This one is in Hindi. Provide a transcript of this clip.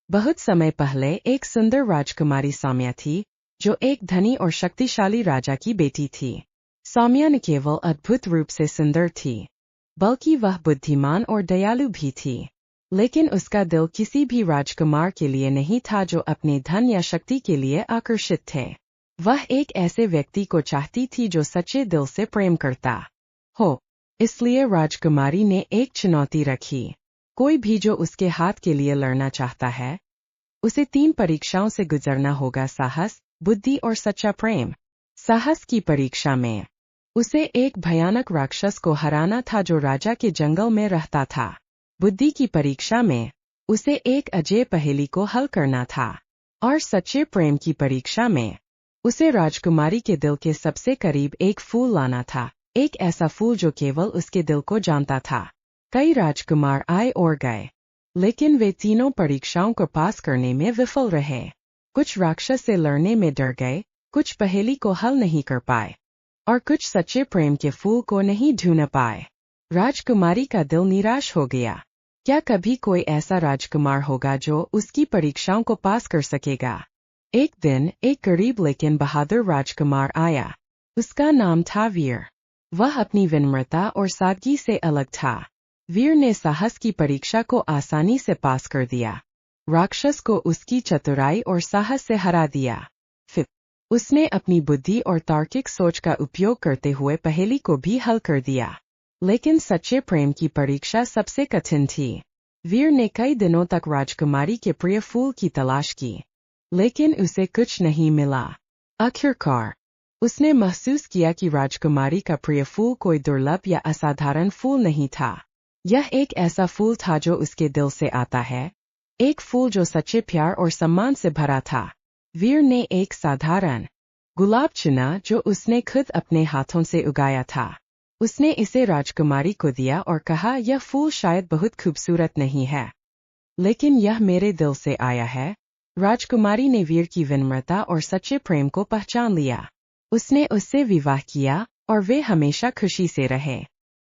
बहुत समय पहले एक सुंदर राजकुमारी सौम्या थी, जो एक धनी और शक्तिशाली राजा की बेटी थी। सौम्या न केवल अद्भुत रूप से सुंदर थी, बल्कि वह बुद्धिमान और दयालु भी थी। लेकिन उसका दिल किसी भी राजकुमार के लिए नहीं था जो अपने धन या शक्ति के लिए आकर्षित थे। वह एक ऐसे व्यक्ति को चाहती थी जो सच्चे दिल से प्रेम करता हो। इसलिए राजकुमारी ने एक चुनौती रखी। कोई भी जो उसके हाथ के लिए लड़ना चाहता है, उसे 3 परीक्षाओं से गुजरना होगा: साहस, बुद्धि और सच्चा प्रेम। साहस की परीक्षा में उसे एक भयानक राक्षस को हराना था जो राजा के जंगल में रहता था। बुद्धि की परीक्षा में उसे एक अजय पहेली को हल करना था। और सच्चे प्रेम की परीक्षा में उसे राजकुमारी के दिल के सबसे करीब एक फूल लाना था, एक ऐसा फूल जो केवल उसके दिल को जानता था। कई राजकुमार आए और गए, लेकिन वे तीनों परीक्षाओं को पास करने में विफल रहे। कुछ राक्षस से लड़ने में डर गए, कुछ पहेली को हल नहीं कर पाए, और कुछ सच्चे प्रेम के फूल को नहीं ढूंढ पाए। राजकुमारी का दिल निराश हो गया। क्या कभी कोई ऐसा राजकुमार होगा जो उसकी परीक्षाओं को पास कर सकेगा? एक दिन एक गरीब लेकिन बहादुर राजकुमार आया। उसका नाम था वीर। वह अपनी विनम्रता और सादगी से अलग था। वीर ने साहस की परीक्षा को आसानी से पास कर दिया। राक्षस को उसकी चतुराई और साहस से हरा दिया। फिर उसने अपनी बुद्धि और तार्किक सोच का उपयोग करते हुए पहेली को भी हल कर दिया। लेकिन सच्चे प्रेम की परीक्षा सबसे कठिन थी। वीर ने कई दिनों तक राजकुमारी के प्रिय फूल की तलाश की, लेकिन उसे कुछ नहीं मिला। आखिरकार उसने महसूस किया कि राजकुमारी का प्रिय फूल कोई दुर्लभ या असाधारण फूल नहीं था। यह एक ऐसा फूल था जो उसके दिल से आता है, एक फूल जो सच्चे प्यार और सम्मान से भरा था। वीर ने एक साधारण गुलाब चुना जो उसने खुद अपने हाथों से उगाया था। उसने इसे राजकुमारी को दिया और कहा, यह फूल शायद बहुत खूबसूरत नहीं है, लेकिन यह मेरे दिल से आया है। राजकुमारी ने वीर की विनम्रता और सच्चे प्रेम को पहचान लिया। उसने उससे विवाह किया और वे हमेशा खुशी से रहे।